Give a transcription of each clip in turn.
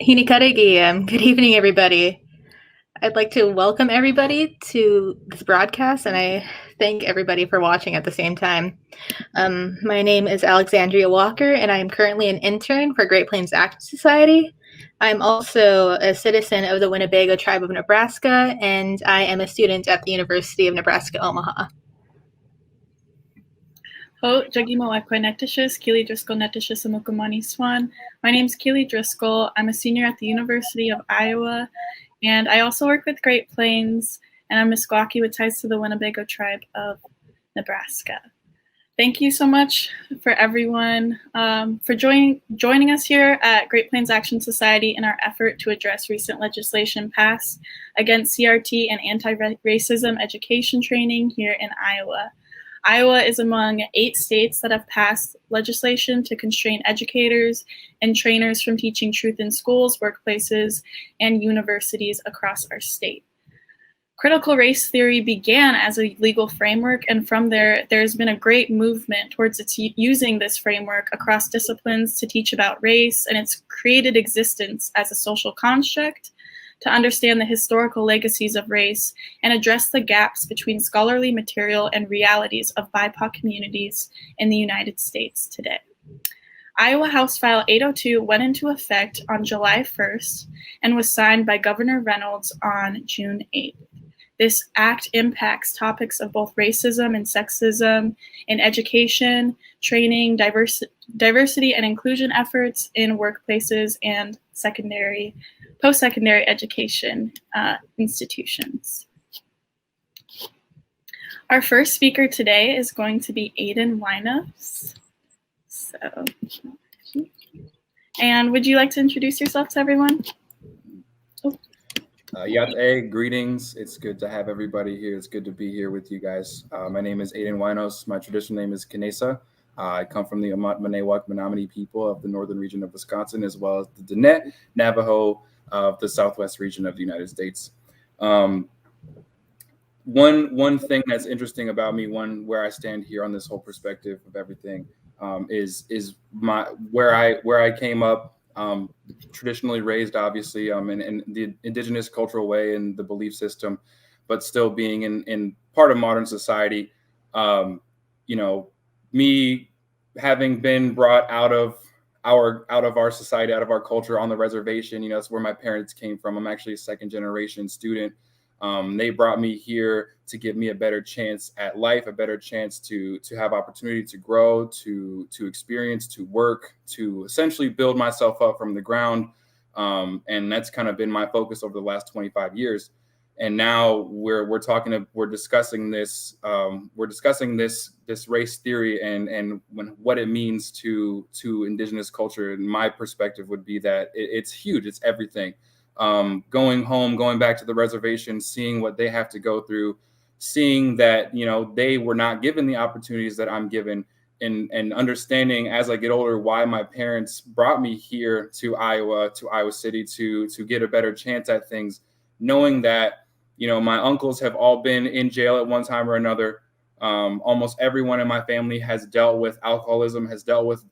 Good evening, everybody. I'd like to welcome everybody to this broadcast, and I thank everybody for watching at the same time. My name is Alexandrea Walker, and I am currently an intern for Great Plains Action Society. I'm also a citizen of the Winnebago Tribe of Nebraska, and I am a student at the University of Nebraska, Omaha. Ho, Jagimawekwe Netishis, Keely Driscoll Netishis Amukumani Swan. My name is Keely Driscoll. I'm a senior at the University of Iowa, and I also work with Great Plains, and I'm a Squawky with ties to the Winnebago Tribe of Nebraska. Thank you so much for everyone for joining us here at Great Plains Action Society in our effort to address recent legislation passed against CRT and anti-racism education training here in Iowa. Iowa is among 8 states that have passed legislation to constrain educators and trainers from teaching truth in schools, workplaces, and universities across our state. Critical race theory began as a legal framework, and from there's been a great movement towards using this framework across disciplines to teach about race and its created existence as a social construct, to understand the historical legacies of race and address the gaps between scholarly material and realities of BIPOC communities in the United States today. Iowa House File 802 went into effect on July 1st and was signed by Governor Reynolds on June 8th. This act impacts topics of both racism and sexism in education, training, diversity and inclusion efforts in workplaces and post-secondary education institutions. Our first speaker today is going to be Aiden Winos. And would you like to introduce yourself to everyone? Yate, greetings. It's good to have everybody here. It's good to be here with you guys. My name is Aiden Winos. My traditional name is Kinesa. I come from the Amat-Manewak Menominee people of the northern region of Wisconsin, as well as the Diné Navajo of the southwest region of the United States. One thing that's interesting about me, where I stand here on this whole perspective of everything, is where I came up. Traditionally raised, obviously, in the indigenous cultural way and the belief system, but still being in part of modern society. Me having been brought out of our society, out of our culture on the reservation, that's where my parents came from. I'm actually a second generation student. They brought me here to give me a better chance at life, a better chance to have opportunity to grow, to experience, to work, to essentially build myself up from the ground. And that's kind of been my focus over the last 25 years. And now we're discussing this race theory and what it means to indigenous culture. And my perspective would be that it's huge. It's everything. Going home, going back to the reservation, seeing what they have to go through, seeing that, they were not given the opportunities that I'm given, and understanding as I get older why my parents brought me here to Iowa City to get a better chance at things, knowing that, my uncles have all been in jail at one time or another. Almost everyone in my family has dealt with alcoholism, has dealt with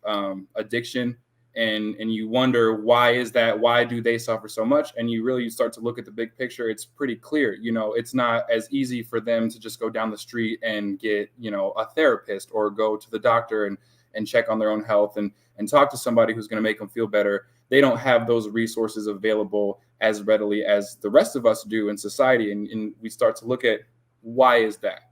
addiction. And you wonder, why is that? Why do they suffer so much? And you start to look at the big picture. It's pretty clear. It's not as easy for them to just go down the street and get, a therapist or go to the doctor and check on their own health and talk to somebody who's going to make them feel better. They don't have those resources available as readily as the rest of us do in society. And we start to look at, why is that?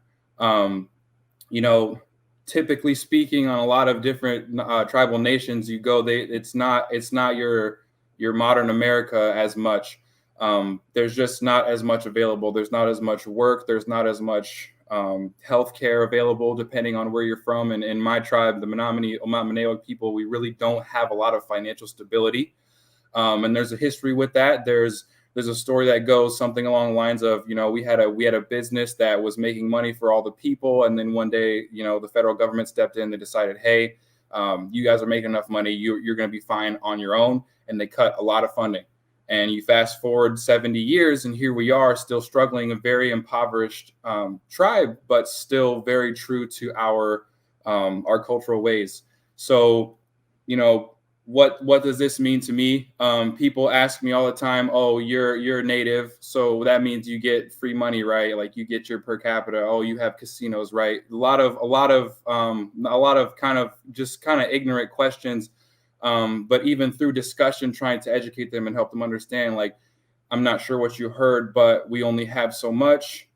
Typically speaking, on a lot of different tribal nations you go, it's not your modern America as much. There's just not as much available. There's not as much work. There's not as much healthcare available, depending on where you're from. And in my tribe, the Menominee Omat-Manewak people, we really don't have a lot of financial stability. And there's a history with that. There's a story that goes something along the lines of, we had a business that was making money for all the people. And then one day, the federal government stepped in. They decided, hey, you guys are making enough money. You're going to be fine on your own. And they cut a lot of funding. And you fast forward 70 years, and here we are still struggling, a very impoverished tribe, but still very true to our cultural ways. So, what does this mean to me? People ask me all the time, oh, you're native, so that means you get free money, right? Like you get your per capita. Oh, you have casinos, right? A lot of kind of ignorant questions. But even through discussion, trying to educate them and help them understand, like, I'm not sure what you heard, but we only have so much.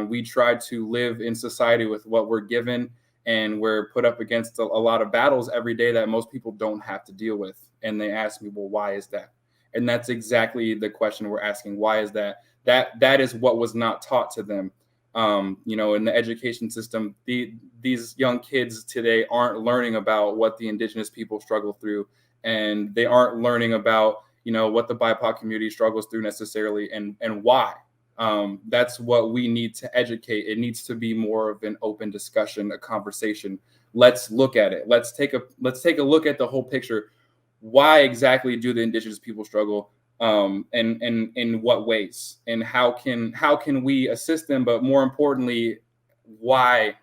We try to live in society with what we're given, and we're put up against a lot of battles every day that most people don't have to deal with. And they ask me, well, why is that? And that's exactly the question we're asking. Why is that? That is what was not taught to them. In the education system, these young kids today aren't learning about what the Indigenous people struggle through, and they aren't learning about what the BIPOC community struggles through necessarily, and why. That's what we need to educate. It needs to be more of an open discussion, a conversation. Let's look at it. Let's take a look at the whole picture. Why exactly do the Indigenous people struggle? And in what ways? And how can we assist them? But more importantly, why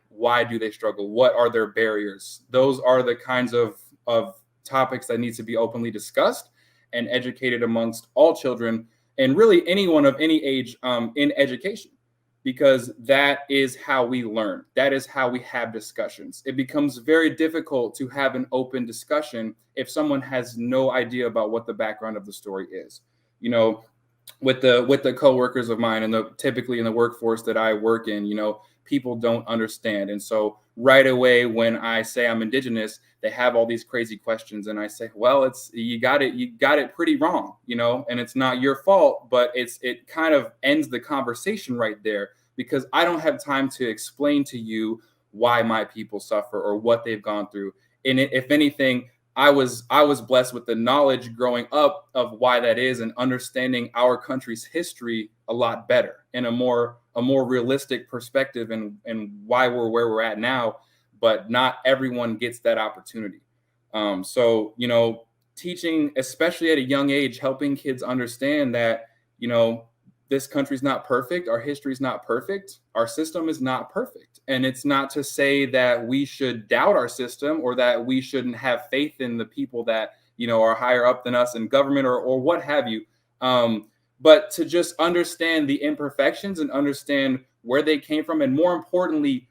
do they struggle? What are their barriers? Those are the kinds of topics that need to be openly discussed and educated amongst all children, and really anyone of any age in education, because that is how we learn. That is how we have discussions. It becomes very difficult to have an open discussion if someone has no idea about what the background of the story is. With the coworkers of mine, and typically in the workforce that I work in, people don't understand. And so right away, when I say I'm Indigenous, they have all these crazy questions, and I say, well, you got it pretty wrong, and it's not your fault, but it kind of ends the conversation right there, because I don't have time to explain to you why my people suffer or what they've gone through. And if anything, I was blessed with the knowledge growing up of why that is, and understanding our country's history a lot better, in a more realistic perspective, and why we're where we're at now. But not everyone gets that opportunity. So teaching, especially at a young age, helping kids understand that this country's not perfect, our history's not perfect, our system is not perfect. And it's not to say that we should doubt our system, or that we shouldn't have faith in the people that are higher up than us in government, or what have you. But to just understand the imperfections and understand where they came from, and more importantly,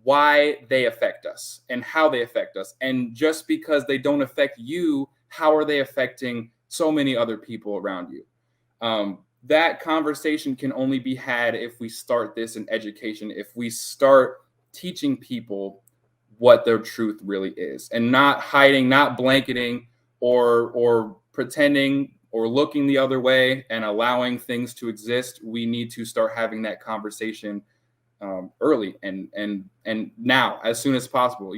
why they affect us and how they affect us. And just because they don't affect you, how are they affecting so many other people around you? That conversation can only be had if we start this in education, if we start teaching people what their truth really is, and not hiding, not blanketing, or pretending, or looking the other way and allowing things to exist. We need to start having that conversation early, and now, as soon as possible.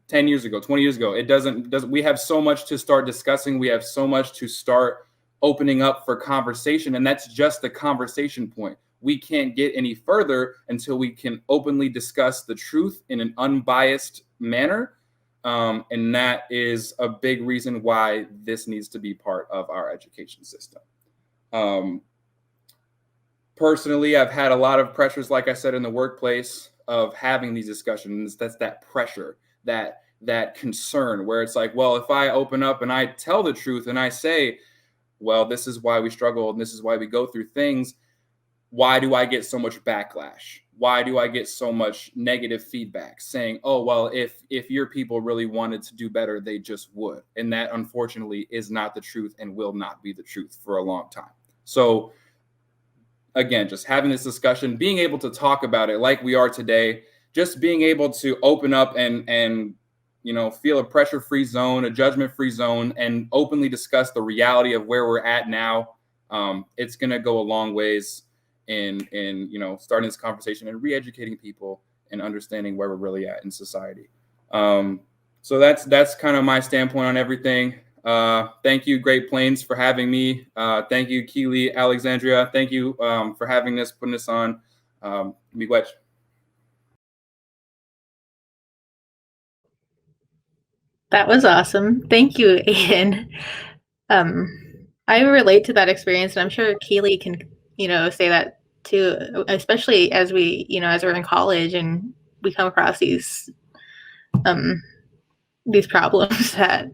10 years ago, 20 years ago, it doesn't. We have so much to start discussing. We have so much to start opening up for conversation, and that's just the conversation point. We can't get any further until we can openly discuss the truth in an unbiased manner. And that is a big reason why this needs to be part of our education system. Personally, I've had a lot of pressures, like I said, in the workplace, of having these discussions. That's that pressure, that concern, where it's like, well, if I open up and I tell the truth and I say, well, this is why we struggle and this is why we go through things, why do I get so much backlash? Why do I get so much negative feedback saying, oh, well, if your people really wanted to do better, they just would? And that, unfortunately, is not the truth, and will not be the truth for a long time. So again, just having this discussion, being able to talk about it like we are today, just being able to open up and feel a pressure-free zone, a judgment-free zone, and openly discuss the reality of where we're at now. It's going to go a long ways in starting this conversation and re-educating people and understanding where we're really at in society. So that's kind of my standpoint on everything. Thank you, Great Plains, for having me. Thank you, Keeley, Alexandrea. Thank you for having this, putting this on. Miigwech. That was awesome. Thank you, Aiden. I relate to that experience, and I'm sure Keeley can, say that too, especially as we, as we're in college and we come across these problems that,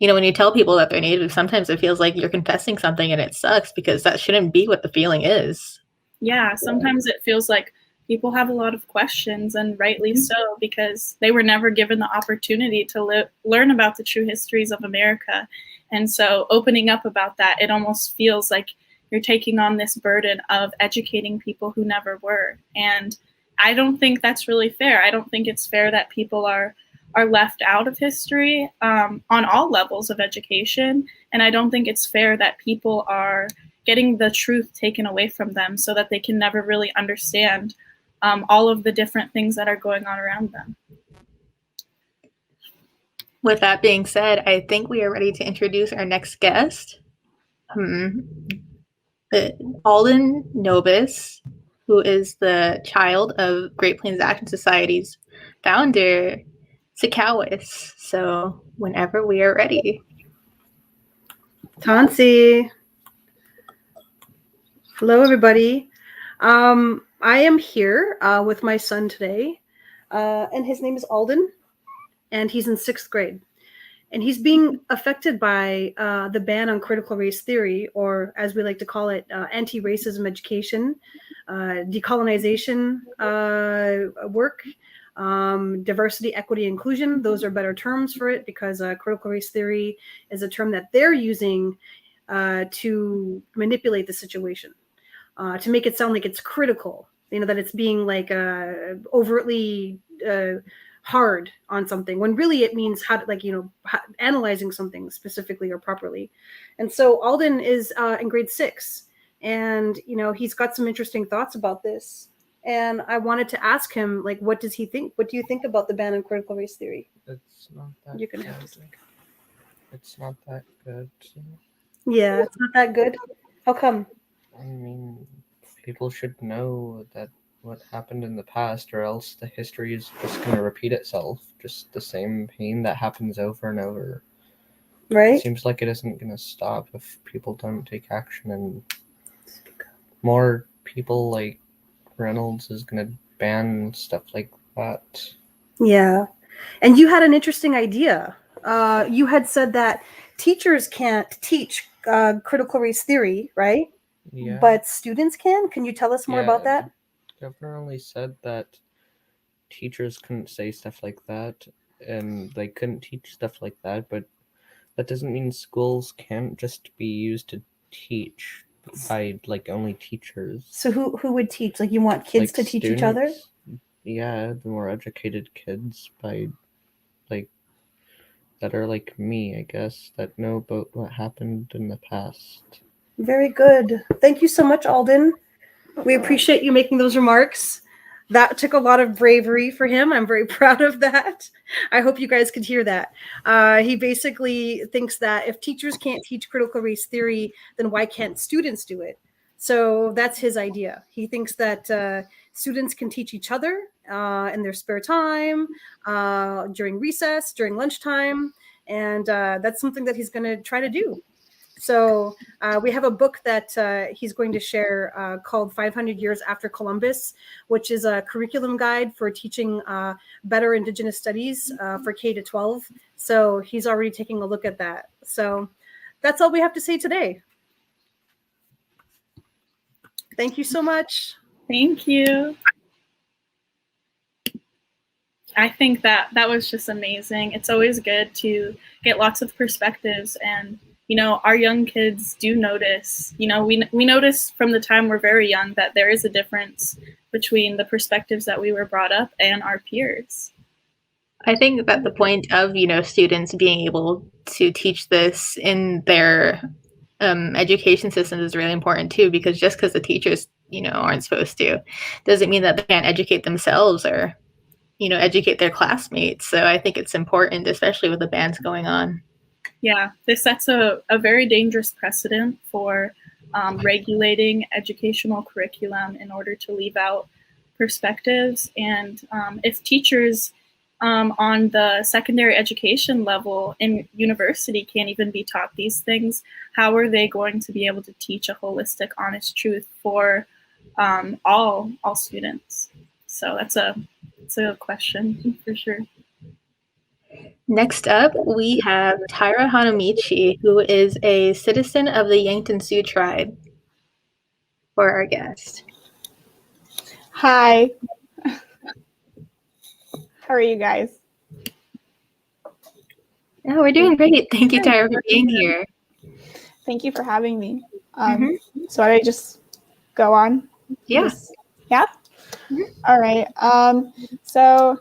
when you tell people that they're Native, sometimes it feels like you're confessing something and it sucks because that shouldn't be what the feeling is. Yeah, sometimes it feels like people have a lot of questions, and rightly so, because they were never given the opportunity to learn about the true histories of America. And so opening up about that, it almost feels like you're taking on this burden of educating people who never were. And I don't think that's really fair. I don't think it's fair that people are left out of history on all levels of education. And I don't think it's fair that people are getting the truth taken away from them so that they can never really understand all of the different things that are going on around them. With that being said, I think we are ready to introduce our next guest, Alden Novus, who is the child of Great Plains Action Society's founder, Sikawis. So whenever we are ready. Tansi. Hello, everybody. I am here with my son today, and his name is Alden, and he's in 6th grade. And he's being affected by the ban on critical race theory, or as we like to call it, anti-racism education, decolonization work, diversity, equity, inclusion. Those are better terms for it because critical race theory is a term that they're using to manipulate the situation, to make it sound like it's critical, that it's being like overtly hard on something, when really it means analyzing something specifically or properly. And so Alden is in grade 6, and he's got some interesting thoughts about this. And I wanted to ask him, what does he think? What do you think about the ban on critical race theory? It's not that. You're gonna have to. It's not that good. Yeah, it's not that good. How come? I mean, people should know that what happened in the past, or else the history is just going to repeat itself. Just the same pain that happens over and over. Right? It seems like it isn't going to stop if people don't take action, and more people like Reynolds is going to ban stuff like that. Yeah. And you had an interesting idea. You had said that teachers can't teach critical race theory, right? Yeah. But students can? Can you tell us more about that? Governor only said that teachers couldn't say stuff like that, and they couldn't teach stuff like that, but that doesn't mean schools can't just be used to teach by only teachers. So who would teach? You want kids to teach each other? Yeah, the more educated kids that are like me, I guess, that know about what happened in the past. Very good. Thank you so much, Alden. We appreciate you making those remarks. That took a lot of bravery for him. I'm very proud of that. I hope you guys could hear that. He basically thinks that if teachers can't teach critical race theory, then why can't students do it? So that's his idea. He thinks that students can teach each other in their spare time, during recess, during lunchtime, and that's something that he's going to try to do. So we have a book that he's going to share called 500 Years After Columbus, which is a curriculum guide for teaching better Indigenous studies for K to 12. So he's already taking a look at that. So that's all we have to say today. Thank you so much. Thank you. I think that was just amazing. It's always good to get lots of perspectives, and our young kids do notice. We notice from the time we're very young that there is a difference between the perspectives that we were brought up and our peers. I think that the point of students being able to teach this in their education systems is really important too, because just because the teachers aren't supposed to doesn't mean that they can't educate themselves or educate their classmates. So I think it's important, especially with the bans going on. Yeah, this sets a very dangerous precedent for regulating educational curriculum in order to leave out perspectives. And if teachers on the secondary education level in university can't even be taught these things, how are they going to be able to teach a holistic, honest truth for all students? So that's a question for sure. Next up, we have Tyra Hanamichi, who is a citizen of the Yankton Sioux tribe, for our guest. Hi. How are you guys? Oh, we're doing great. Thank you, Tyra, for being here. Thank you for having me. So I just go on? Yeah. Yeah? All right. So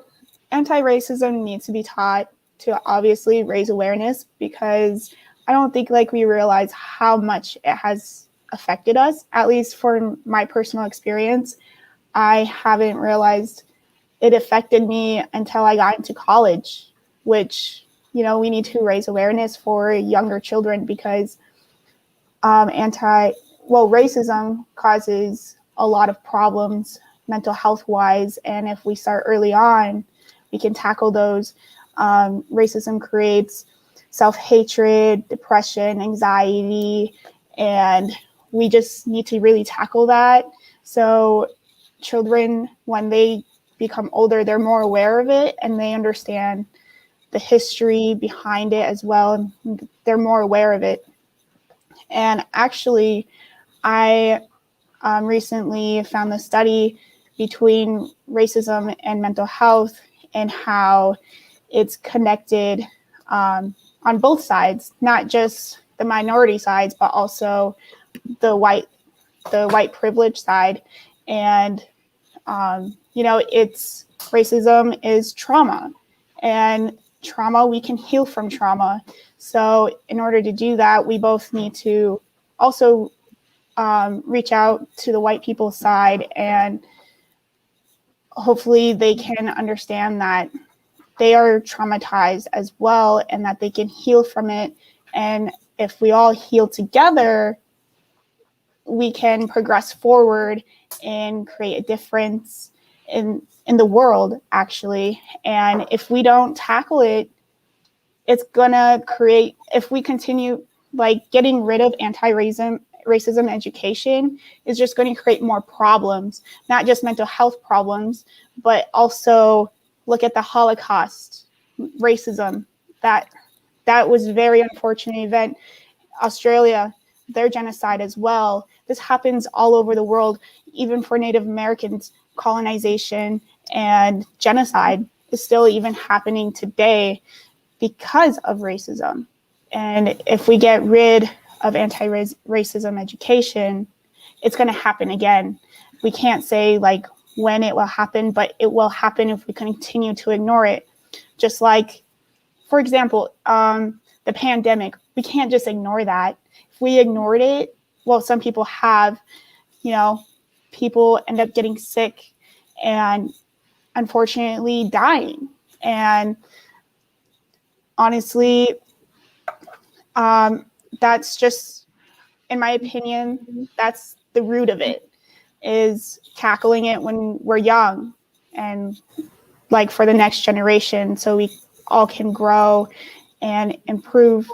anti-racism needs to be taught to obviously raise awareness, because I don't think we realize how much it has affected us. At least for my personal experience, I haven't realized it affected me until I got into college, which, we need to raise awareness for younger children, because racism causes a lot of problems mental health wise. And if we start early on, we can tackle those. Racism creates self-hatred, depression, anxiety, and we just need to really tackle that. So children, when they become older, they're more aware of it and they understand the history behind it as well. And they're more aware of it. And actually, I recently found the study between racism and mental health and how it's connected on both sides, not just the minority sides, but also the white privilege side. And it's racism is trauma, and trauma, we can heal from trauma. So in order to do that, we both need to also reach out to the white people's side, and hopefully they can understand that they are traumatized as well and that they can heal from it. And if we all heal together, we can progress forward and create a difference in the world, actually. And if we don't tackle it, it's gonna create, if we continue getting rid of racism education is just going to create more problems, not just mental health problems, but also look at the Holocaust, racism, that was a very unfortunate event. Australia, their genocide as well. This happens all over the world, even for Native Americans. Colonization and genocide is still even happening today because of racism. And if we get rid of anti-racism education, it's going to happen again. We can't say when it will happen, but it will happen if we continue to ignore it. Just like, for example, the pandemic, we can't just ignore that. If we ignored it, well, some people have, people end up getting sick and unfortunately dying. And honestly, that's just, in my opinion, that's the root of it, is tackling it when we're young and for the next generation, so we all can grow and improve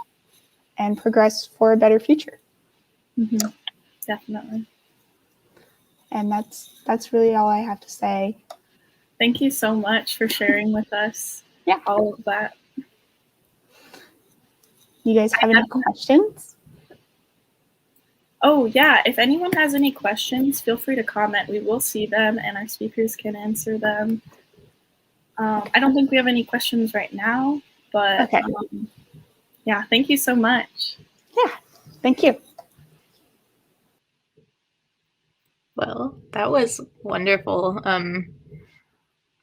and progress for a better future. Mm-hmm. Definitely. And that's really all I have to say. Thank you so much for sharing with us all of that. You guys have any questions? Oh, yeah. If anyone has any questions, feel free to comment. We will see them and our speakers can answer them. I don't think we have any questions right now, but okay. Thank you so much. Yeah, thank you. Well, that was wonderful.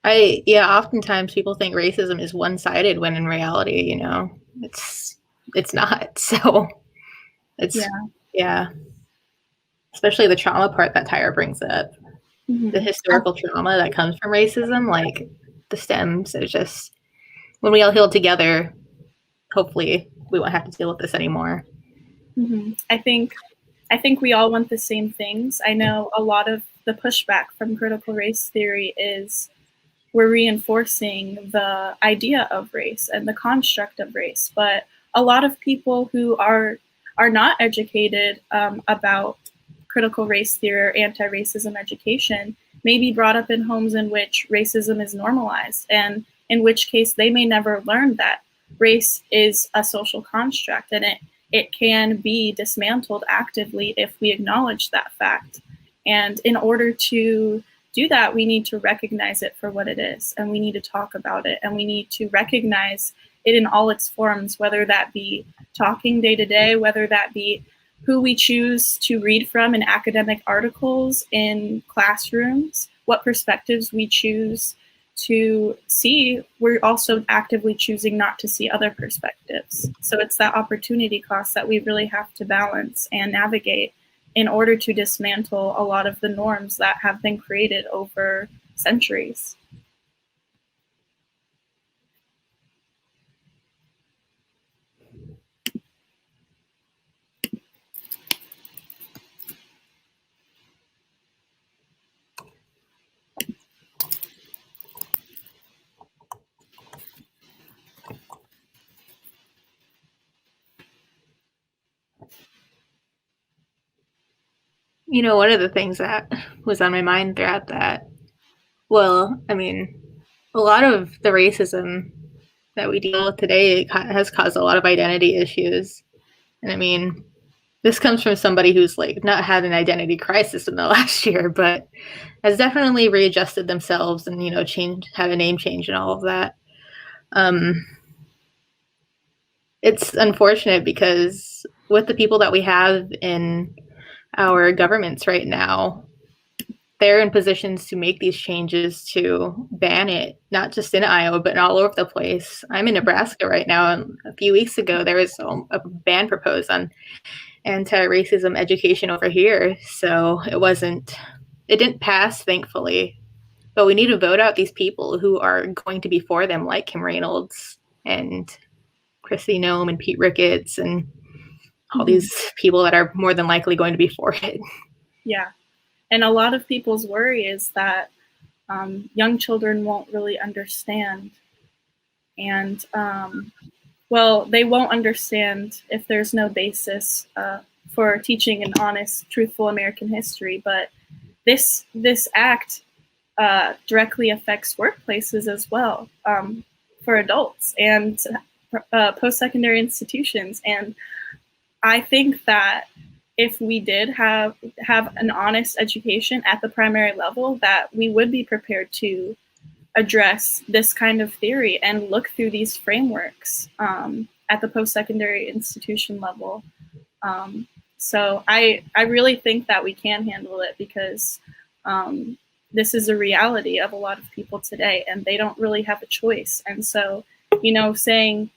Oftentimes people think racism is one-sided when in reality, it's not. So it's especially the trauma part that Tyra brings up. Mm-hmm. The historical trauma that comes from racism, the stems, it's just, when we all heal together, hopefully we won't have to deal with this anymore. Mm-hmm. I think we all want the same things. I know a lot of the pushback from critical race theory is we're reinforcing the idea of race and the construct of race, but a lot of people who are not educated about critical race theory or anti-racism education may be brought up in homes in which racism is normalized, and in which case they may never learn that race is a social construct, and it can be dismantled actively if we acknowledge that fact. And in order to do that, we need to recognize it for what it is, and we need to talk about it, and we need to recognize it in all its forms, whether that be talking day to day, whether that be who we choose to read from in academic articles in classrooms, what perspectives we choose to see. We're also actively choosing not to see other perspectives. So it's that opportunity cost that we really have to balance and navigate in order to dismantle a lot of the norms that have been created over centuries. You know, one of the things that was on my mind throughout that, well, I mean, a lot of the racism that we deal with today has caused a lot of identity issues. And I mean, this comes from somebody who's like not had an identity crisis in the last year, but has definitely readjusted themselves and, you know, had a name change and all of that. It's unfortunate because with the people that we have in our governments right now, they're in positions to make these changes to ban it, not just in Iowa, but all over the place. I'm in Nebraska right now, and a few weeks ago, there was a ban proposed on anti-racism education over here. So it didn't pass, thankfully, but we need to vote out these people who are going to be for them, like Kim Reynolds and Chrissy Nome and Pete Ricketts and all these people that are more than likely going to be for it. Yeah. And a lot of people's worry is that young children won't really understand. And, well, they won't understand if there's no basis for teaching an honest, truthful American history. But this act directly affects workplaces as well for adults and post-secondary institutions. And I think that if we did have an honest education at the primary level, that we would be prepared to address this kind of theory and look through these frameworks at the post-secondary institution level. So I really think that we can handle it because this is a reality of a lot of people today, and they don't really have a choice. And so, you know, saying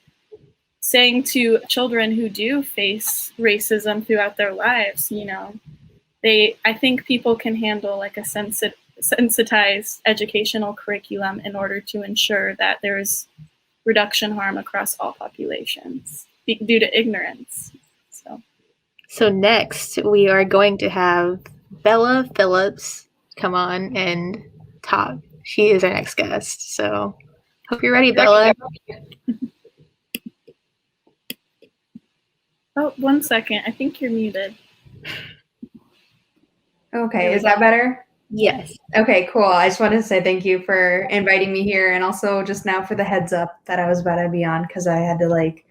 to children who do face racism throughout their lives, you know, I think people can handle like a sensitized educational curriculum in order to ensure that there is reduction harm across all populations due to ignorance. So next we are going to have Bella Phillips come on and talk. She is our next guest. So hope you're ready, Bella. Oh, 1 second. I think you're muted. Okay, is that better? Yes. Okay, cool. I just wanted to say thank you for inviting me here, and also just now for the heads up that I was about to be on because I had to like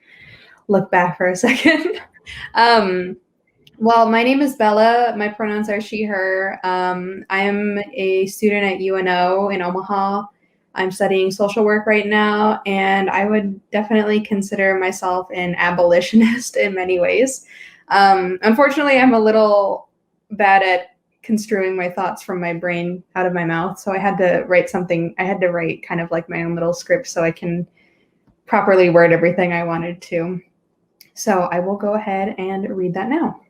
look back for a second. Well, my name is Bella. My pronouns are she, her. I'm a student at UNO in Omaha. I'm studying social work right now, and I would definitely consider myself an abolitionist in many ways. Unfortunately, I'm a little bad at construing my thoughts from my brain out of my mouth, so I had to write something. I had to write kind of like my own little script so I can properly word everything I wanted to. So I will go ahead and read that now.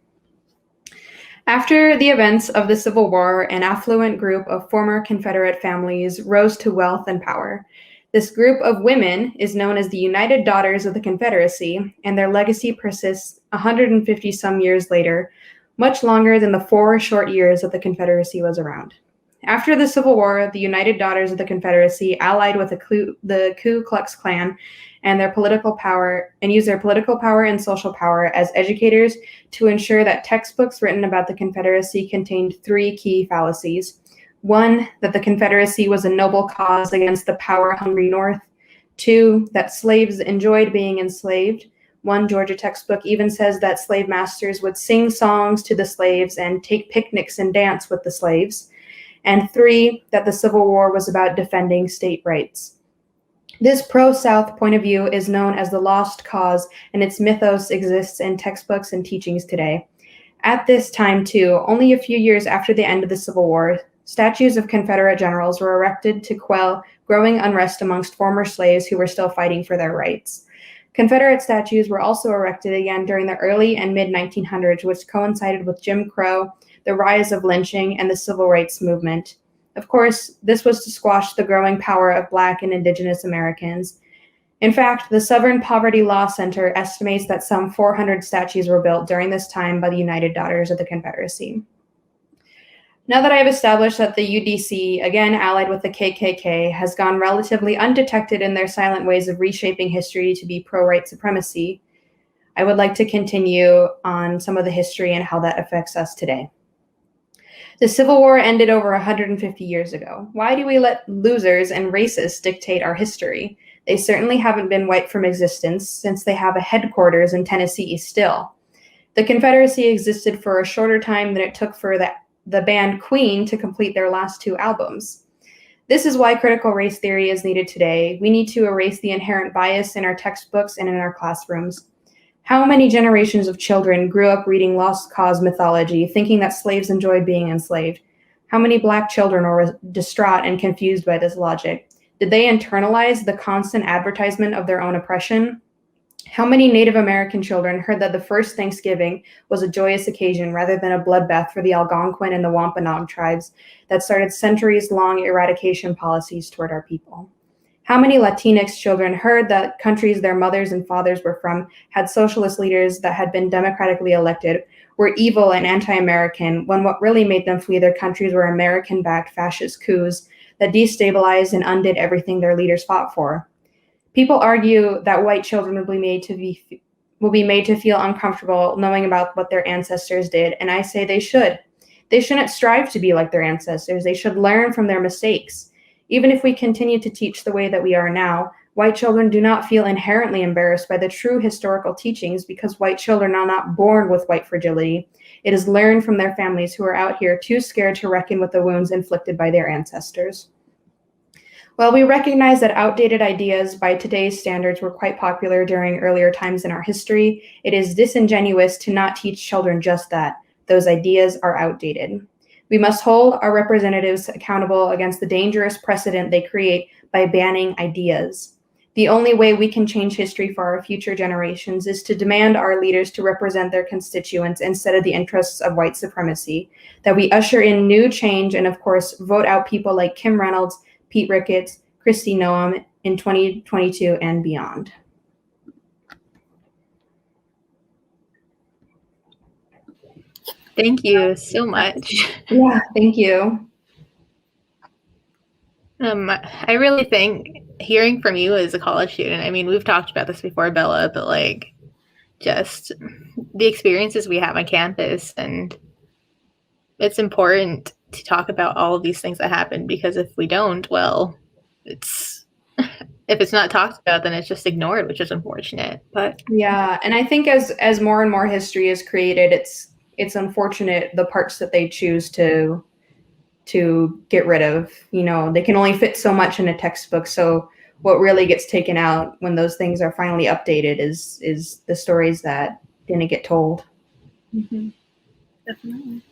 After the events of the Civil War, an affluent group of former Confederate families rose to wealth and power. This group of women is known as the United Daughters of the Confederacy, and their legacy persists 150 some years later, much longer than the 4 short years that the Confederacy was around. After the Civil War, the United Daughters of the Confederacy allied with the Ku Klux Klan and their political power and used their political power and social power as educators to ensure that textbooks written about the Confederacy contained 3 key fallacies. 1, that the Confederacy was a noble cause against the power-hungry North. 2, that slaves enjoyed being enslaved. One Georgia textbook even says that slave masters would sing songs to the slaves and take picnics and dance with the slaves. And 3, that the Civil War was about defending state rights. This pro-South point of view is known as the lost cause, and its mythos exists in textbooks and teachings today. At this time, too, only a few years after the end of the Civil War, statues of Confederate generals were erected to quell growing unrest amongst former slaves who were still fighting for their rights. Confederate statues were also erected again during the early and mid-1900s, which coincided with Jim Crow, the rise of lynching, and the civil rights movement. Of course, this was to squash the growing power of Black and Indigenous Americans. In fact, the Southern Poverty Law Center estimates that some 400 statues were built during this time by the United Daughters of the Confederacy. Now that I have established that the UDC, again allied with the KKK, has gone relatively undetected in their silent ways of reshaping history to be pro-white supremacy, I would like to continue on some of the history and how that affects us today. The Civil War ended over 150 years ago. Why do we let losers and racists dictate our history? They certainly haven't been wiped from existence since they have a headquarters in Tennessee still. The Confederacy existed for a shorter time than it took for the band Queen to complete their last 2 albums. This is why critical race theory is needed today. We need to erase the inherent bias in our textbooks and in our classrooms. How many generations of children grew up reading lost cause mythology, thinking that slaves enjoyed being enslaved? How many Black children were distraught and confused by this logic? Did they internalize the constant advertisement of their own oppression? How many Native American children heard that the first Thanksgiving was a joyous occasion rather than a bloodbath for the Algonquin and the Wampanoag tribes that started centuries-long eradication policies toward our people? How many Latinx children heard that countries their mothers and fathers were from had socialist leaders that had been democratically elected, were evil and anti-American, when what really made them flee their countries were American-backed fascist coups that destabilized and undid everything their leaders fought for? People argue that white children will be made to feel uncomfortable knowing about what their ancestors did, and I say they should. They shouldn't strive to be like their ancestors. They should learn from their mistakes. Even if we continue to teach the way that we are now, white children do not feel inherently embarrassed by the true historical teachings because white children are not born with white fragility. It is learned from their families who are out here too scared to reckon with the wounds inflicted by their ancestors. While we recognize that outdated ideas by today's standards were quite popular during earlier times in our history, it is disingenuous to not teach children just that. Those ideas are outdated. We must hold our representatives accountable against the dangerous precedent they create by banning ideas. The only way we can change history for our future generations is to demand our leaders to represent their constituents instead of the interests of white supremacy, that we usher in new change and, of course, vote out people like Kim Reynolds, Pete Ricketts, Kristi Noem in 2022 and beyond. Thank you so much. Yeah, thank you. I really think hearing from you as a college student, I mean, we've talked about this before, Bella, but like just the experiences we have on campus, and it's important to talk about all of these things that happen, because if we don't, well, if it's not talked about, then it's just ignored, which is unfortunate. But yeah, and I think as more and more history is created, it's unfortunate the parts that they choose to get rid of. You know, they can only fit so much in a textbook, so what really gets taken out when those things are finally updated is the stories that didn't get told. Mm-hmm. Definitely.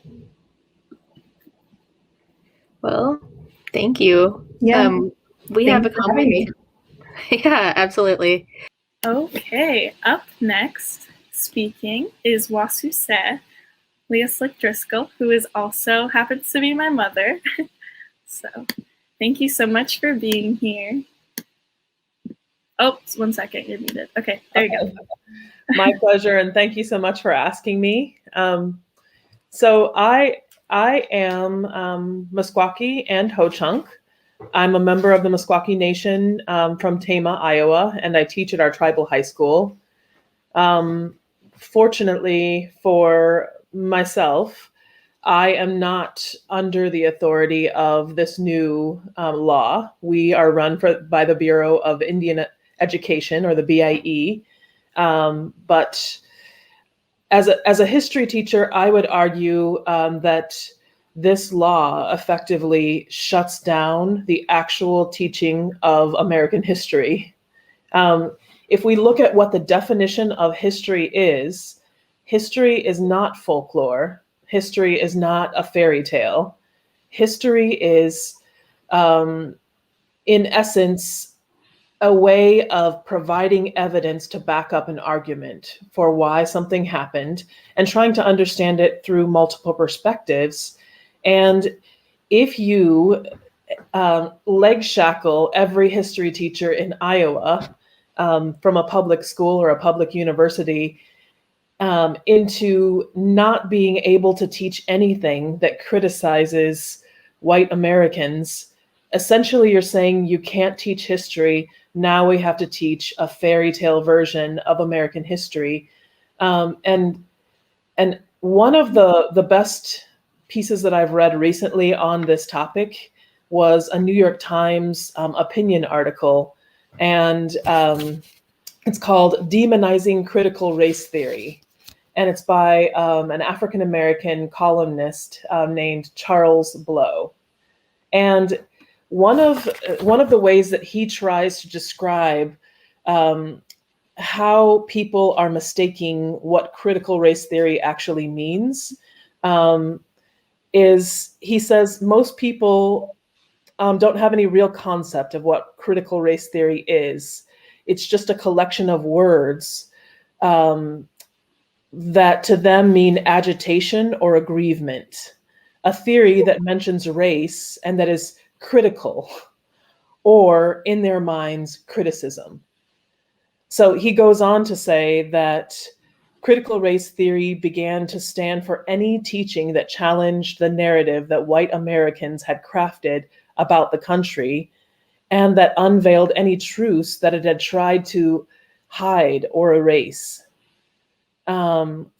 well, thank you. Yeah. We have a comment. Yeah, absolutely. Okay, up next, speaking is Wasu Se, Leah Slick Driscoll, who is also happens to be my mother. So thank you so much for being here. Oh, 1 second, you're muted. Okay, there you go. My pleasure, and thank you so much for asking me. So I am Meskwaki and Ho-Chunk. I'm a member of the Meskwaki Nation from Tama, Iowa, and I teach at our tribal high school. Fortunately for myself, I am not under the authority of this new law. We are run by the Bureau of Indian Education, or the BIE. But as a history teacher, I would argue that this law effectively shuts down the actual teaching of American history. If we look at what the definition of history is not folklore. History is not a fairy tale. History is, in essence, a way of providing evidence to back up an argument for why something happened and trying to understand it through multiple perspectives. And if you leg shackle every history teacher in Iowa from a public school or a public university into not being able to teach anything that criticizes white Americans, essentially you're saying you can't teach history. Now we have to teach a fairy tale version of American history. And one of the best pieces that I've read recently on this topic was a New York Times opinion article, and it's called Demonizing Critical Race Theory. And it's by an African-American columnist named Charles Blow. And one of the ways that he tries to describe how people are mistaking what critical race theory actually means is, he says, most people don't have any real concept of what critical race theory is. It's just a collection of words that to them mean agitation or aggrievement, a theory that mentions race and that is critical, or in their minds, criticism. So he goes on to say that critical race theory began to stand for any teaching that challenged the narrative that white Americans had crafted about the country and that unveiled any truths that it had tried to hide or erase.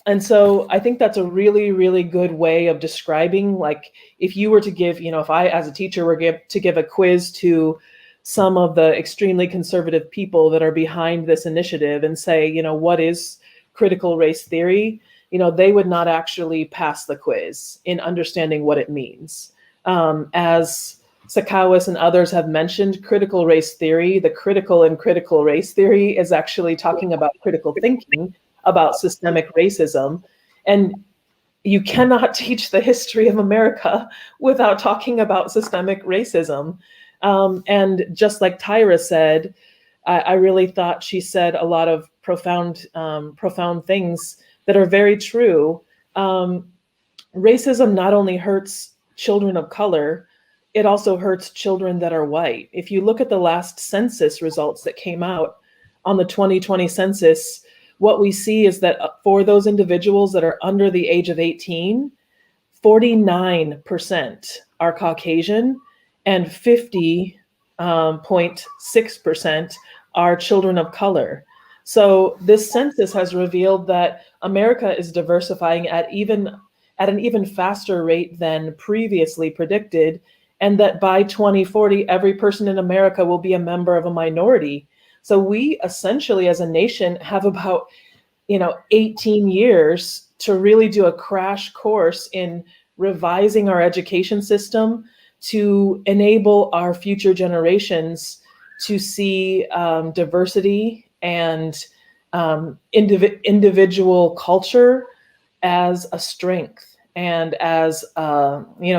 And so I think that's a really, really good way of describing, like, if you were to give, if I, as a teacher, were to give a quiz to some of the extremely conservative people that are behind this initiative and say, what is critical race theory? They would not actually pass the quiz in understanding what it means. As Sakawis and others have mentioned, critical race theory, the critical in critical race theory is actually talking about critical thinking about systemic racism. And you cannot teach the history of America without talking about systemic racism. And just like Tyra said, I really thought she said a lot of profound things that are very true. Racism not only hurts children of color, it also hurts children that are white. If you look at the last census results that came out on the 2020 census, what we see is that for those individuals that are under the age of 18, 49% are Caucasian and 50.6% are children of color. So this census has revealed that America is diversifying at an even faster rate than previously predicted, and that by 2040, every person in America will be a member of a minority. So we essentially, as a nation, have about 18 years to really do a crash course in revising our education system to enable our future generations to see diversity and individual culture as a strength and as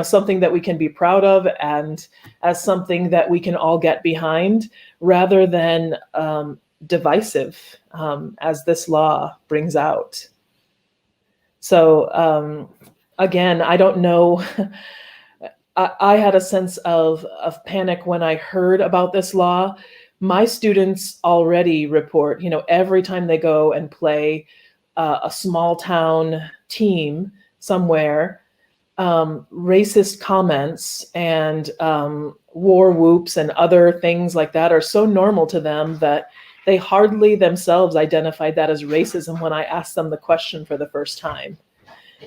something that we can be proud of and as something that we can all get behind, rather than divisive, as this law brings out. So again, I don't know. I had a sense of panic when I heard about this law. My students already report, every time they go and play a small town team somewhere, racist comments and war whoops and other things like that are so normal to them that they hardly themselves identified that as racism when I asked them the question for the first time.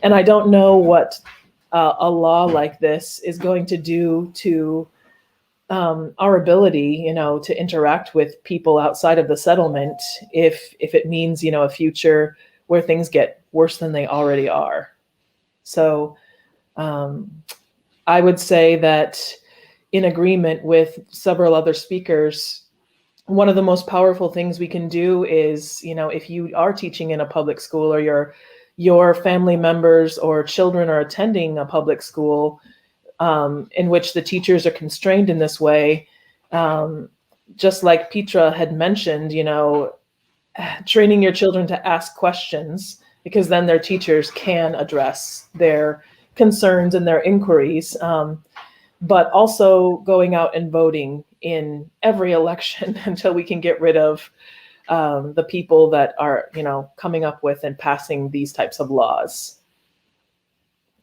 And I don't know what a law like this is going to do to our ability, to interact with people outside of the settlement, if it means, a future where things get worse than they already are. So I would say that, in agreement with several other speakers, one of the most powerful things we can do is, if you are teaching in a public school, or your family members or children are attending a public school in which the teachers are constrained in this way, just like Petra had mentioned, training your children to ask questions, because then their teachers can address their concerns and their inquiries, but also going out and voting in every election until we can get rid of the people that are, coming up with and passing these types of laws.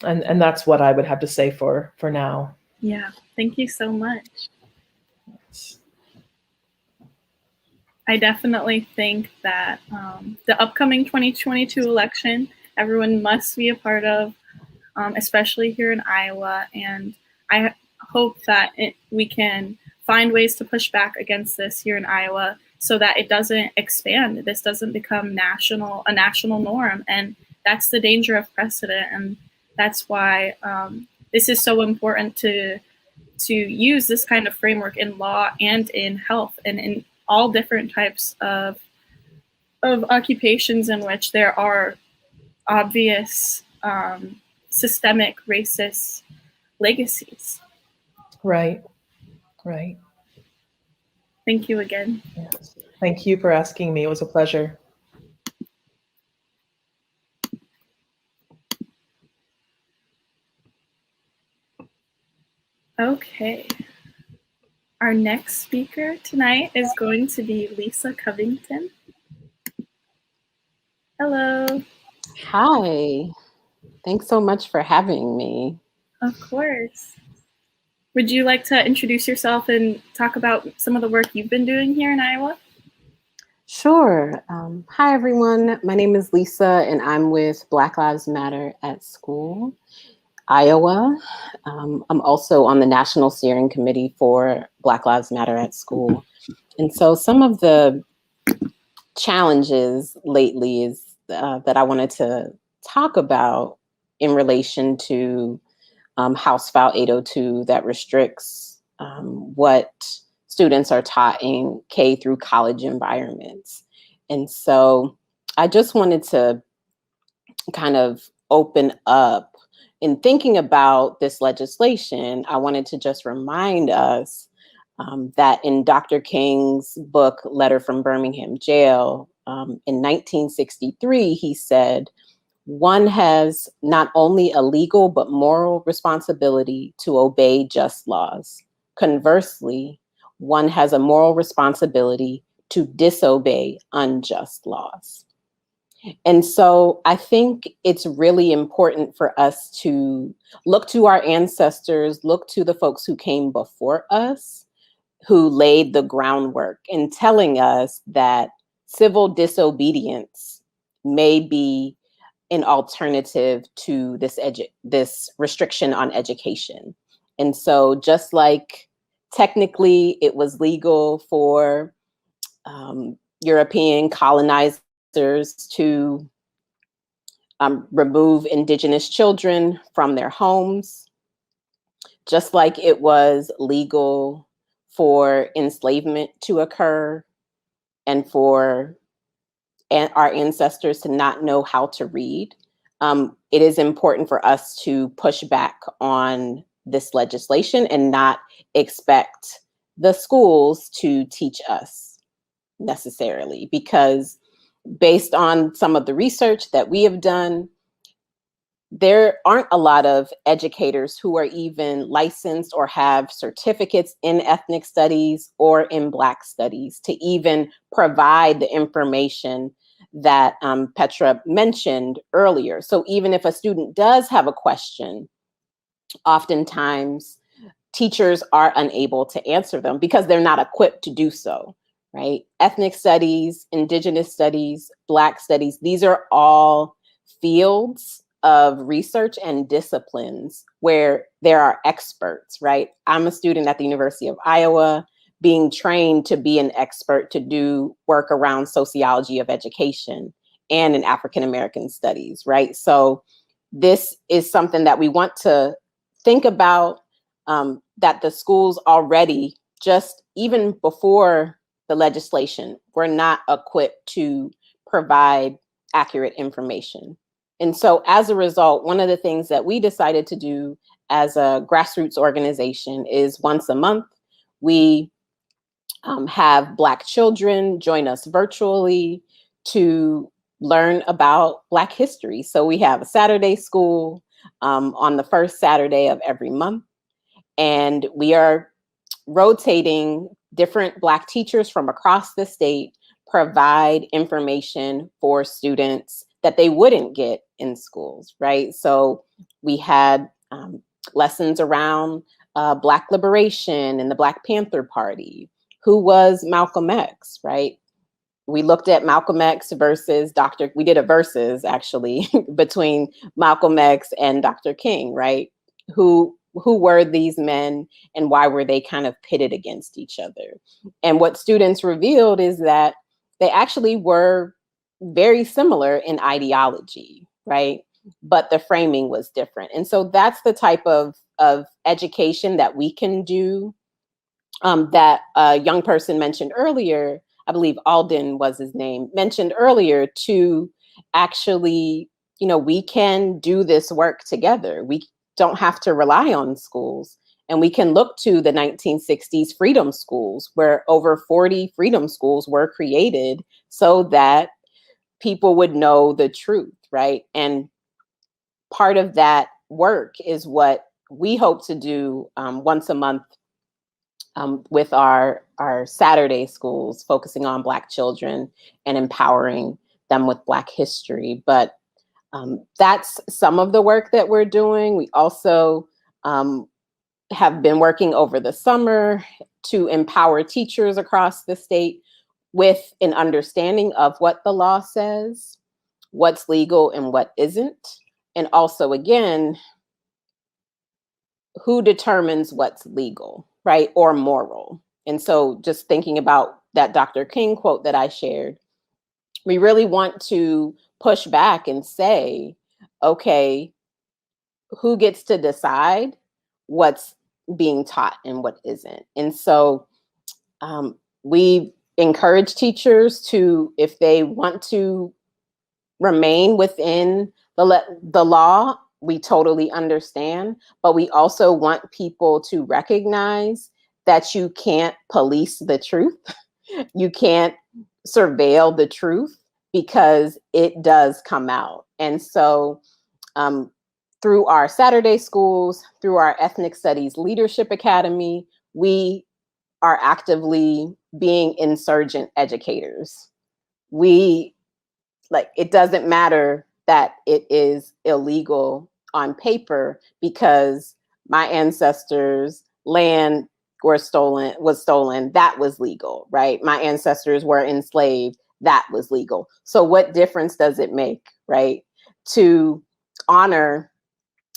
And that's what I would have to say for now. Yeah, thank you so much. I definitely think that the upcoming 2022 election, everyone must be a part of, especially here in Iowa. And I hope that we can find ways to push back against this here in Iowa, so that it doesn't expand. This doesn't become a national norm. And that's the danger of precedent. And that's why this is so important to use this kind of framework in law and in health and in all different types of occupations in which there are obvious systemic racist legacies. Right. Thank you again. Yes. Thank you for asking me. It was a pleasure. Okay. Our next speaker tonight is going to be Lisa Covington. Hello. Hi. Thanks so much for having me. Of course. Would you like to introduce yourself and talk about some of the work you've been doing here in Iowa? Sure. Hi, everyone. My name is Lisa, and I'm with Black Lives Matter at School, Iowa. I'm also on the National Steering Committee for Black Lives Matter at School. And so some of the challenges lately is that I wanted to talk about in relation to House File 802 that restricts what students are taught in K through college environments. And so I just wanted to kind of open up in thinking about this legislation. I wanted to just remind us that in Dr. King's book, Letter from Birmingham Jail, in 1963, he said, "One has not only a legal but moral responsibility to obey just laws. Conversely, one has a moral responsibility to disobey unjust laws." And so I think it's really important for us to look to our ancestors, look to the folks who came before us, who laid the groundwork in telling us that civil disobedience may be an alternative to this restriction on education. And so just like technically it was legal for European colonizers to remove Indigenous children from their homes, just like it was legal for enslavement to occur and for our ancestors to not know how to read, it is important for us to push back on this legislation and not expect the schools to teach us necessarily, because based on some of the research that we have done, there aren't a lot of educators who are even licensed or have certificates in ethnic studies or in Black studies to even provide the information that Petra mentioned earlier. So even if a student does have a question, oftentimes teachers are unable to answer them because they're not equipped to do so, right? Ethnic studies, Indigenous studies, Black studies, these are all fields of research and disciplines where there are experts, right? I'm a student at the University of Iowa being trained to be an expert to do work around sociology of education and in African American studies, right? So this is something that we want to think about, that the schools already, just even before the legislation, were not equipped to provide accurate information. And so as a result, one of the things that we decided to do as a grassroots organization is once a month, we have Black children join us virtually to learn about Black history. So we have a Saturday school on the first Saturday of every month. And we are rotating different Black teachers from across the state, provide information for students that they wouldn't get in schools, right? So we had lessons around Black liberation and the Black Panther Party. Who was Malcolm X, right? We looked at Malcolm X versus we did a versus actually between Malcolm X and Dr. King, right? Who were these men and why were they kind of pitted against each other? And what students revealed is that they actually were very similar in ideology, right? But the framing was different. And so that's the type of education that we can do, that a young person mentioned earlier, I believe Alden was his name, mentioned earlier, to actually, we can do this work together. We don't have to rely on schools. And we can look to the 1960s freedom schools, where over 40 freedom schools were created so that people would know the truth, right? And part of that work is what we hope to do once a month with our Saturday schools, focusing on Black children and empowering them with Black history. But that's some of the work that we're doing. We also have been working over the summer to empower teachers across the state with an understanding of what the law says, what's legal and what isn't. And also, again, who determines what's legal, right, or moral. And so just thinking about that Dr. King quote that I shared, we really want to push back and say, okay, who gets to decide what's being taught and what isn't? And so we encourage teachers to, if they want to remain within the law, we totally understand, but we also want people to recognize that you can't police the truth. You can't surveil the truth because it does come out. And so through our Saturday schools, through our Ethnic Studies Leadership Academy, we are actively being insurgent educators. It doesn't matter that it is illegal on paper because my ancestors' land was stolen, that was legal, right? My ancestors were enslaved, that was legal. So what difference does it make, right? To honor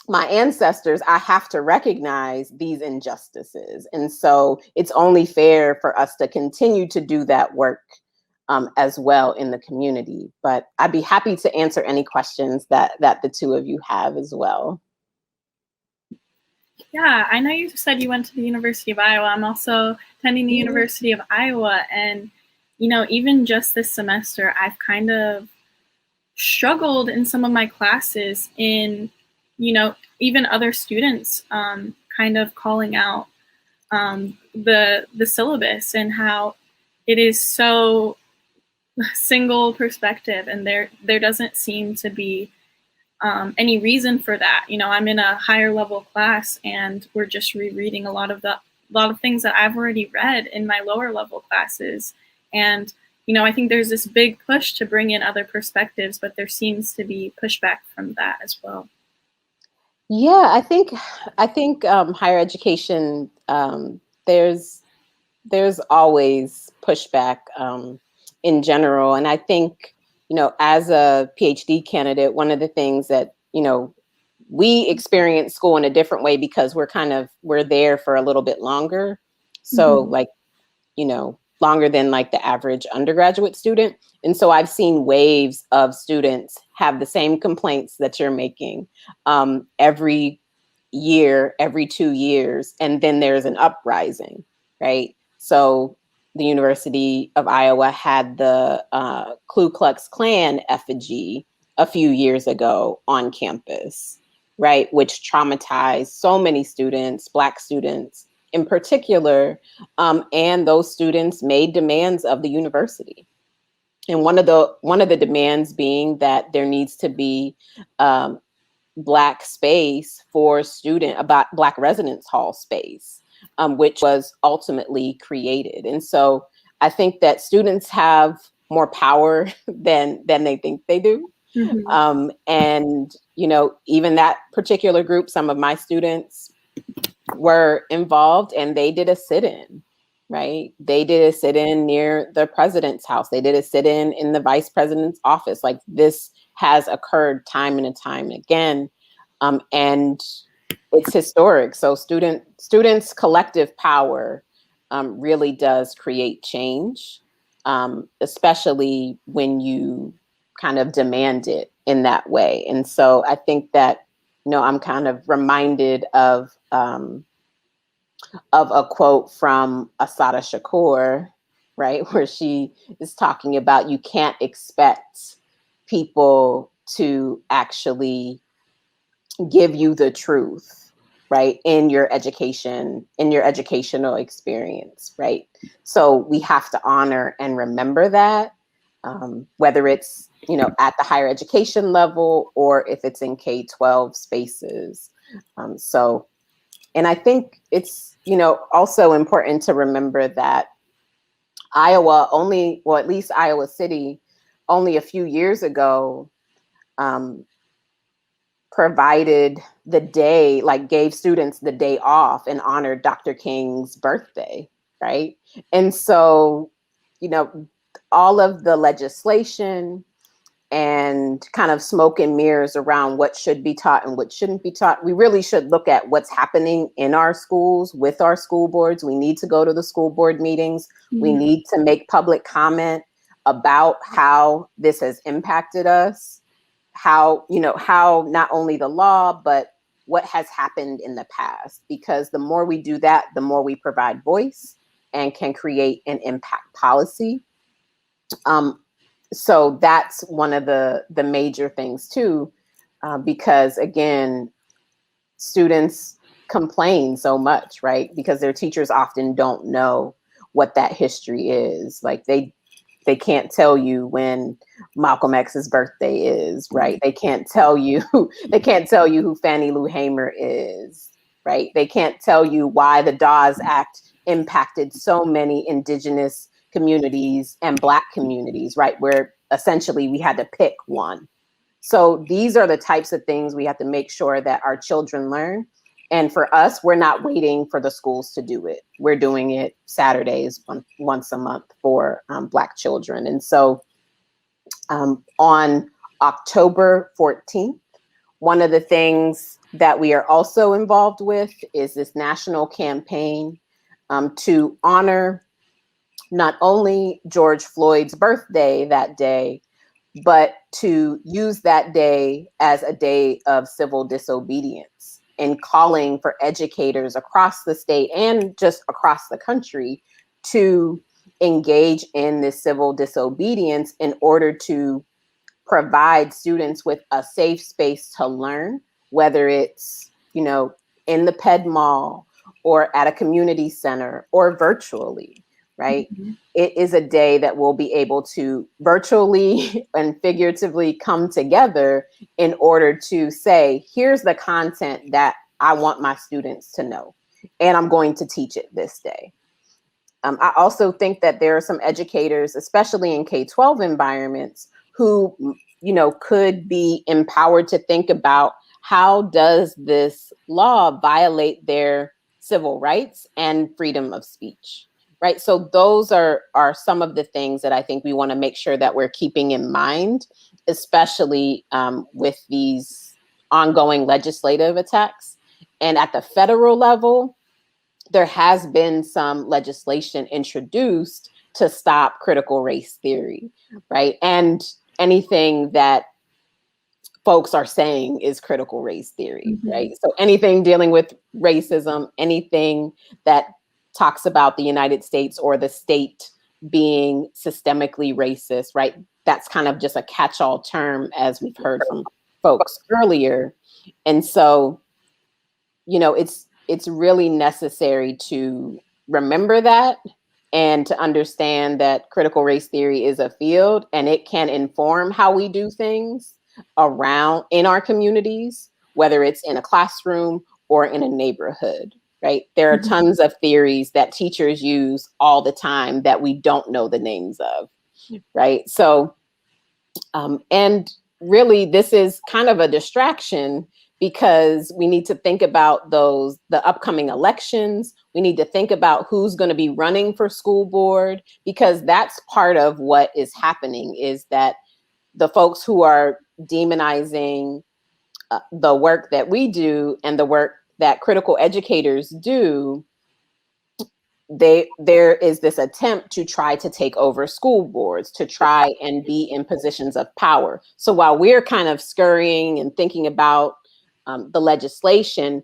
my ancestors, I have to recognize these injustices. And so it's only fair for us to continue to do that work as well in the community. But I'd be happy to answer any questions that the two of you have as well. Yeah, I know you said you went to the University of Iowa. I'm also attending the University of Iowa. And, even just this semester, I've kind of struggled in some of my classes in, even other students kind of calling out the syllabus and how it is so single perspective, and there doesn't seem to be any reason for that. I'm in a higher level class and we're just rereading a lot of things that I've already read in my lower level classes. And, I think there's this big push to bring in other perspectives, but there seems to be pushback from that as well. Yeah, I think higher education, there's always pushback in general. And I think, as a PhD candidate, one of the things that you know, we experience school in a different way because we're there for a little bit longer. So like, you know, longer than like the average undergraduate student. And so I've seen waves of students have the same complaints that you're making every year, every 2 years, and then there's an uprising, right? So the University of Iowa had the Ku Klux Klan effigy a few years ago on campus, right? Which traumatized so many students, Black students in particular, and those students made demands of the university. And one of the demands being that there needs to be Black space for Black residence hall space, which was ultimately created. And so I think that students have more power than they think they do. And, you know, even that particular group, some of my students were involved and they did a sit-in, right? They did a sit-in near the president's house. They did a sit-in in the vice president's office. Like, this has occurred time and time again. And it's historic. So students' collective power really does create change, especially when you kind of demand it in that way. And so I think that, you know, I'm kind of reminded of a quote from Assata Shakur, right, where she is talking about you can't expect people to actually give you the truth, right, in your educational experience, right? So we have to honor and remember that, whether it's, you know, at the higher education level or if it's in K-12 spaces. And I think it's, you know, also important to remember that Iowa at least Iowa City, only a few years ago, provided the day, like gave students the day off and honored Dr. King's birthday, right? And so, you know, all of the legislation and kind of smoke and mirrors around what should be taught and what shouldn't be taught, we really should look at what's happening in our schools with our school boards. We need to go to the school board meetings. We need to make public comment about how this has impacted us, how not only the law, but what has happened in the past. Because the more we do that, the more we provide voice and can create and impact policy. So that's one of the major things too, because again, students complain so much, right? Because their teachers often don't know what that history is. Like they can't tell you when Malcolm X's birthday is, right? They can't tell you who Fannie Lou Hamer is, right? They can't tell you why the Dawes Act impacted so many Indigenous communities and Black communities, right? Where essentially we had to pick one. So these are the types of things we have to make sure that our children learn. And for us, we're not waiting for the schools to do it. We're doing it Saturdays once a month for Black children. And so on October 14th, one of the things that we are also involved with is this national campaign to honor not only George Floyd's birthday that day, but to use that day as a day of civil disobedience and calling for educators across the state and just across the country to engage in this civil disobedience in order to provide students with a safe space to learn, whether it's, you know, in the Ped Mall or at a community center or virtually. Right? It is a day that we'll be able to virtually and figuratively come together in order to say, here's the content that I want my students to know, and I'm going to teach it this day. I also think that there are some educators, especially in K-12 environments, who, you know, could be empowered to think about how does this law violate their civil rights and freedom of speech. Right. So those are some of the things that I think we want to make sure that we're keeping in mind, especially with these ongoing legislative attacks. And at the federal level, there has been some legislation introduced to stop critical race theory, right? And anything that folks are saying is critical race theory, right? So anything dealing with racism, anything that talks about the United States or the state being systemically racist, right? That's kind of just a catch-all term, as we've heard from folks earlier. And so, you know, it's really necessary to remember that and to understand that critical race theory is a field and it can inform how we do things around in our communities, whether it's in a classroom or in a neighborhood, right? There are tons of theories that teachers use all the time that we don't know the names of, right? So, and really this is kind of a distraction because we need to think about the upcoming elections. We need to think about who's going to be running for school board, because that's part of what is happening, is that the folks who are demonizing the work that we do and the work that critical educators do, there is this attempt to try to take over school boards, to try and be in positions of power. So while we're kind of scurrying and thinking about the legislation,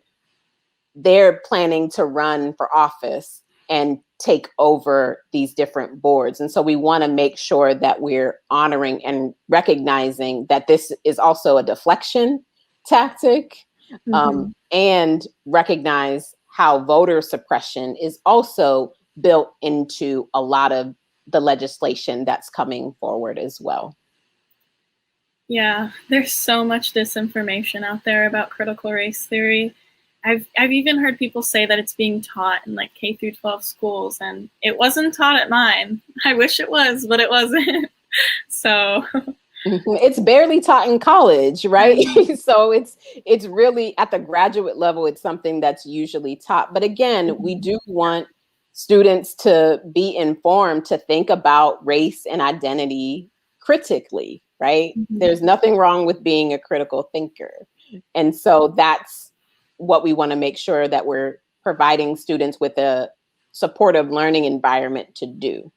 they're planning to run for office and take over these different boards. And so we want to make sure that we're honoring and recognizing that this is also a deflection tactic, and recognize how voter suppression is also built into a lot of the legislation that's coming forward as well. Yeah, there's so much disinformation out there about critical race theory. I've even heard people say that it's being taught in like K through 12 schools, and it wasn't taught at mine. I wish it was, but it wasn't. So it's barely taught in college, right? So it's really at the graduate level, it's something that's usually taught. But again, we do want students to be informed, to think about race and identity critically, right? There's nothing wrong with being a critical thinker. And so that's what we want to make sure that we're providing students with a supportive learning environment to do.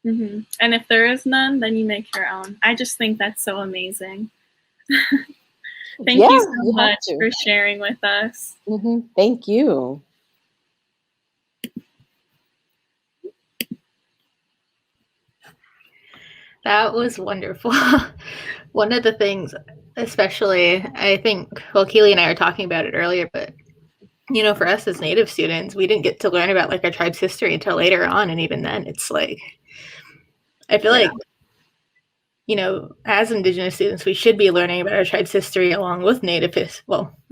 And if there is none, then you make your own. I just think that's so amazing. Thank you so much for sharing with us. Thank you. That was wonderful. One of the things, especially, I think, well, Keeley and I were talking about it earlier, but, you know, for us as Native students, we didn't get to learn about like our tribe's history until later on. And even then, it's like, I feel like, you know, as Indigenous students, we should be learning about our tribe's history along with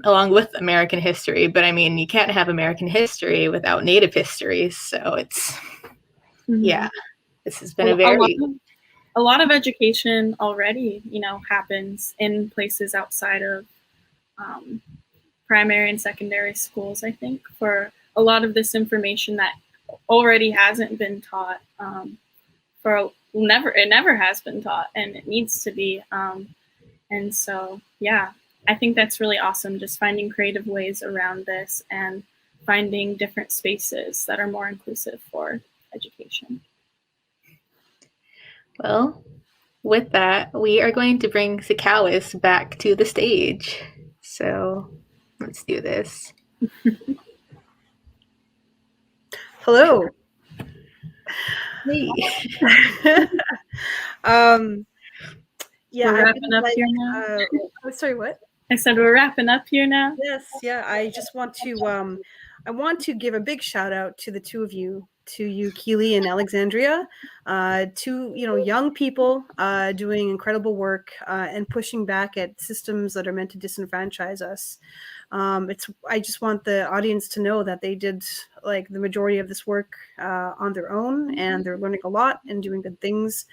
along with American history. But I mean, you can't have American history without Native history. So it's, yeah, this has been a lot of education already, you know, happens in places outside of primary and secondary schools, I think, for a lot of this information that already hasn't been taught. It never has been taught, and it needs to be. And so, yeah, I think that's really awesome, just finding creative ways around this and finding different spaces that are more inclusive for education. Well, with that, we are going to bring Sikawis back to the stage. So let's do this. Hello. Hey. Yeah, we're wrapping up here now. Sorry, what? I said we're wrapping up here now. Yes, yeah. I just want to I want to give a big shout out to the two of you, to you, Keeley and Alexandrea, two, you know, young people doing incredible work and pushing back at systems that are meant to disenfranchise us. I just want the audience to know that they did like the majority of this work on their own, and they're learning a lot and doing good things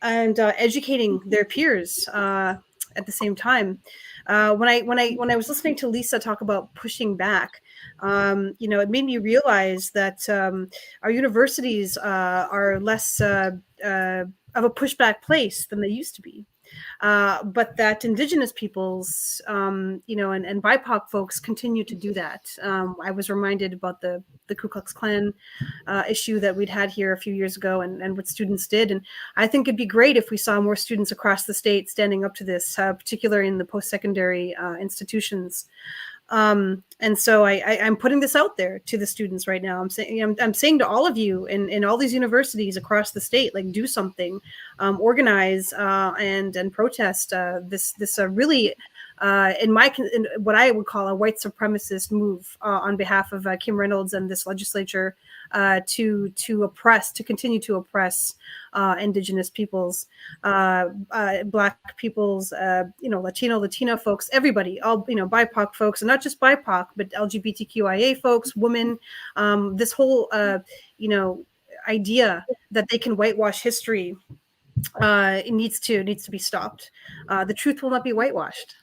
and educating their peers at the same time. When I was listening to Lisa talk about pushing back, you know, it made me realize that our universities are less of a pushback place than they used to be. but that Indigenous peoples, and BIPOC folks continue to do that. I was reminded about the Ku Klux Klan issue that we'd had here a few years ago, and what students did. And I think it'd be great if we saw more students across the state standing up to this, particularly in the post-secondary institutions. And so I'm putting this out there to the students right now. I'm saying to all of you in all these universities across the state, like, do something, organize and protest this really in what I would call a white supremacist move on behalf of Kim Reynolds and this legislature to continue to oppress Indigenous peoples, Black peoples, Latina folks, everybody, all, BIPOC folks, and not just BIPOC, but LGBTQIA folks, women, this whole, idea that they can whitewash history, it needs to be stopped. The truth will not be whitewashed.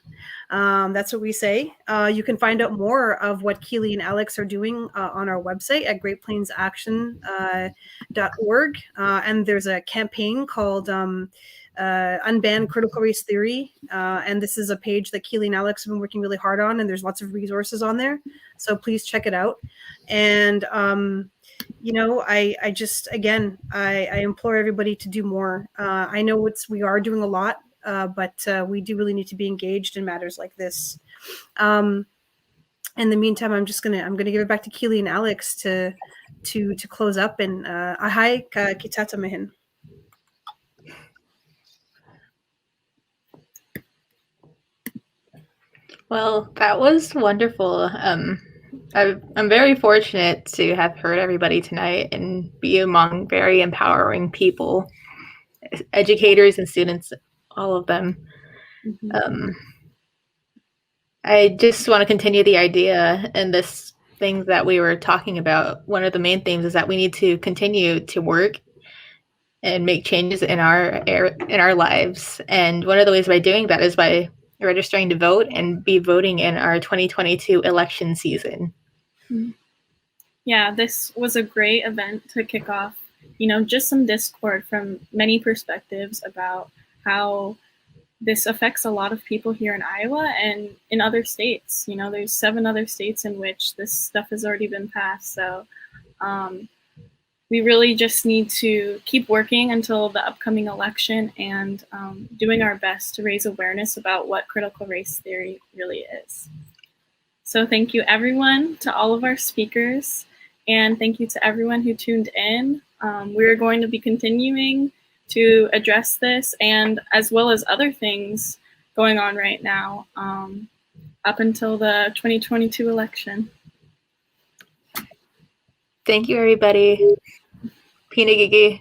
That's what we say. You can find out more of what Keeley and Alex are doing on our website at greatplainsaction.org. And there's a campaign called UnBan Critical Race Theory. And this is a page that Keeley and Alex have been working really hard on, and there's lots of resources on there. So please check it out. And I just, again, I implore everybody to do more. I know we are doing a lot, but we do really need to be engaged in matters like this. In the meantime, I'm gonna give it back to Keeley and Alex to close up. And ahai ka kitata mehen. Well, that was wonderful. I'm very fortunate to have heard everybody tonight and be among very empowering people, educators and students, all of them. Mm-hmm. I just want to continue the idea and this thing that we were talking about. One of the main themes is that we need to continue to work and make changes in our lives. And one of the ways by doing that is by registering to vote and be voting in our 2022 election season. Yeah, this was a great event to kick off, just some discord from many perspectives about how this affects a lot of people here in Iowa and in other states. There's 7 other states in which this stuff has already been passed. So we really just need to keep working until the upcoming election and doing our best to raise awareness about what critical race theory really is. So thank you, everyone, to all of our speakers, and thank you to everyone who tuned in. We're going to be continuing to address this, and as well as other things going on right now up until the 2022 election. Thank you, everybody. Pinagigi.